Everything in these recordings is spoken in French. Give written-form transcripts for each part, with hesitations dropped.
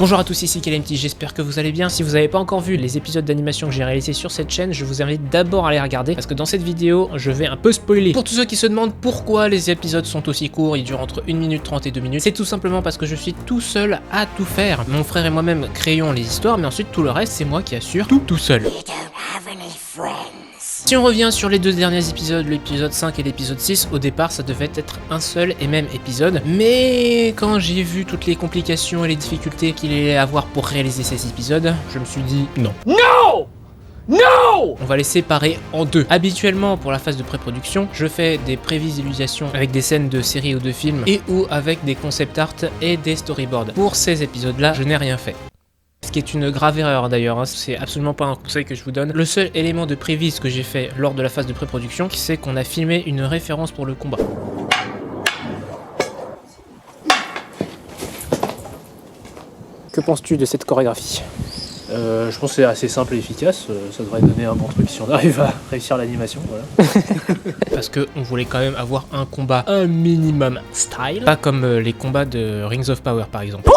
Bonjour à tous, ici KLMT, j'espère que vous allez bien. Si vous n'avez pas encore vu les épisodes d'animation que j'ai réalisés sur cette chaîne, je vous invite d'abord à les regarder parce que dans cette vidéo, je vais un peu spoiler. Pour tous ceux qui se demandent pourquoi les épisodes sont aussi courts, ils durent entre 1 minute 30 et 2 minutes, c'est tout simplement parce que je suis tout seul à tout faire. Mon frère et moi-même créons les histoires, mais ensuite tout le reste, c'est moi qui assure tout seul. Si on revient sur les deux derniers épisodes, l'épisode 5 et l'épisode 6, au départ ça devait être un seul et même épisode, mais quand j'ai vu toutes les complications et les difficultés qu'il allait avoir pour réaliser ces épisodes, je me suis dit non. Non! Non! On va les séparer en deux. Habituellement, pour la phase de pré-production, je fais des prévisualisations avec des scènes de séries ou de films et ou avec des concept art et des storyboards. Pour ces épisodes-là, je n'ai rien fait. Ce qui est une grave erreur d'ailleurs, hein. C'est absolument pas un conseil que je vous donne. Le seul élément de prévis que j'ai fait lors de la phase de pré-production, c'est qu'on a filmé une référence pour le combat. Que penses-tu de cette chorégraphie ? Je pense que c'est assez simple et efficace, ça devrait donner un bon truc si on arrive à réussir l'animation, voilà. Parce qu'on voulait quand même avoir un combat un minimum style, pas comme les combats de Rings of Power par exemple.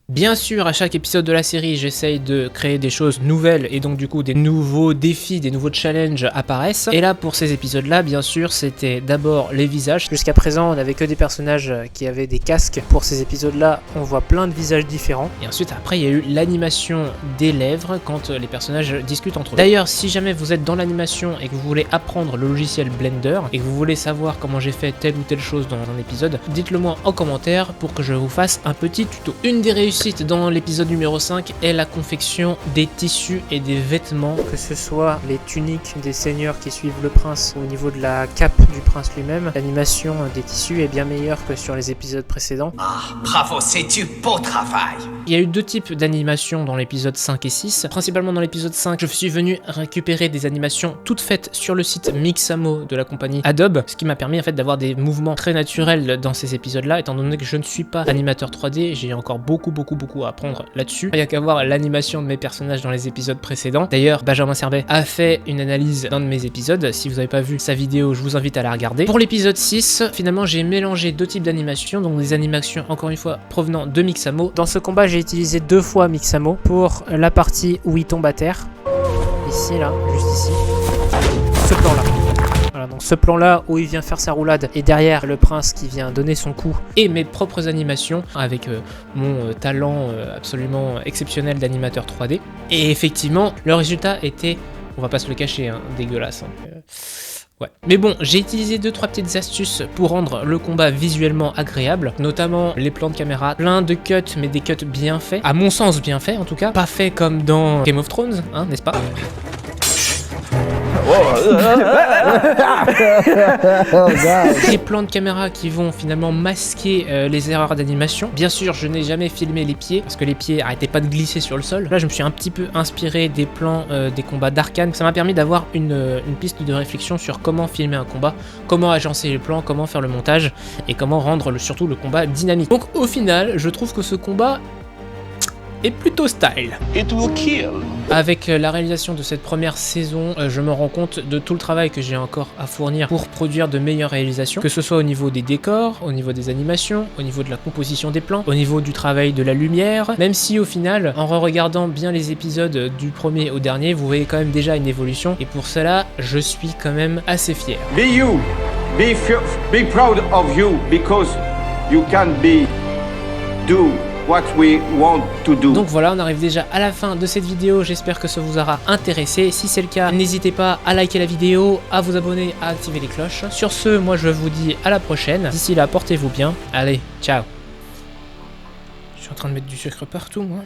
Bien sûr, à chaque épisode de la série, j'essaye de créer des choses nouvelles et donc du coup des nouveaux défis, des nouveaux challenges apparaissent. Et là, pour ces épisodes-là, bien sûr, c'était d'abord les visages. Jusqu'à présent, on n'avait que des personnages qui avaient des casques. Pour ces épisodes-là, on voit plein de visages différents. Et ensuite, après, il y a eu l'animation des lèvres quand les personnages discutent entre eux. D'ailleurs, si jamais vous êtes dans l'animation et que vous voulez apprendre le logiciel Blender et que vous voulez savoir comment j'ai fait telle ou telle chose dans un épisode, dites-le moi en commentaire pour que je vous fasse un petit tuto. Une des réussites dans l'épisode numéro 5 est la confection des tissus et des vêtements, que ce soit les tuniques des seigneurs qui suivent le prince au niveau de la cape du prince lui-même. L'animation des tissus est bien meilleure que sur les épisodes précédents. Ah, bravo, c'est du beau travail. Il y a eu deux types d'animations dans l'épisode 5 et 6. Principalement dans l'épisode 5, je suis venu récupérer des animations toutes faites sur le site Mixamo de la compagnie Adobe, ce qui m'a permis en fait d'avoir des mouvements très naturels dans ces épisodes-là, étant donné que je ne suis pas animateur 3D, j'ai encore beaucoup à apprendre là-dessus. Il n'y a qu'à voir l'animation de mes personnages dans les épisodes précédents. D'ailleurs, Benjamin Serbet a fait une analyse d'un de mes épisodes. Si vous n'avez pas vu sa vidéo, je vous invite à la regarder. Pour l'épisode 6, finalement, j'ai mélangé deux types d'animations, donc des animations, encore une fois, provenant de Mixamo. Dans ce combat, j'ai utilisé 2 fois Mixamo pour la partie où il tombe à terre. Ici, là, juste ici. Ce plan-là. Voilà, donc ce plan-là où il vient faire sa roulade et derrière le prince qui vient donner son coup et mes propres animations avec mon talent absolument exceptionnel d'animateur 3D. Et effectivement, le résultat était, on va pas se le cacher, hein, dégueulasse. Hein. Ouais. Mais bon, j'ai utilisé 2-3 petites astuces pour rendre le combat visuellement agréable, notamment les plans de caméra, plein de cuts, mais des cuts bien faits, à mon sens bien faits en tout cas, pas faits comme dans Game of Thrones, hein, n'est-ce pas ? Des plans de caméra qui vont finalement masquer les erreurs d'animation. Bien sûr, je n'ai jamais filmé les pieds parce que les pieds arrêtaient pas de glisser sur le sol. Là, je me suis un petit peu inspiré des plans des combats d'Arcane. Ça m'a permis d'avoir une piste de réflexion sur comment filmer un combat, comment agencer les plans, comment faire le montage et comment rendre surtout le combat dynamique. Donc au final, je trouve que ce combat est plutôt style. It will kill. Avec la réalisation de cette première saison, je me rends compte de tout le travail que j'ai encore à fournir pour produire de meilleures réalisations, que ce soit au niveau des décors, au niveau des animations, au niveau de la composition des plans, au niveau du travail de la lumière, même si au final, en re-regardant bien les épisodes du premier au dernier, vous voyez quand même déjà une évolution, et pour cela, je suis quand même assez fier. Be you. Be proud of you because you can do what we want to do. Donc voilà, on arrive déjà à la fin de cette vidéo, j'espère que ça vous aura intéressé. Si c'est le cas, n'hésitez pas à liker la vidéo, à vous abonner, à activer les cloches. Sur ce, moi je vous dis à la prochaine. D'ici là, portez-vous bien. Allez, ciao. Je suis en train de mettre du sucre partout, moi.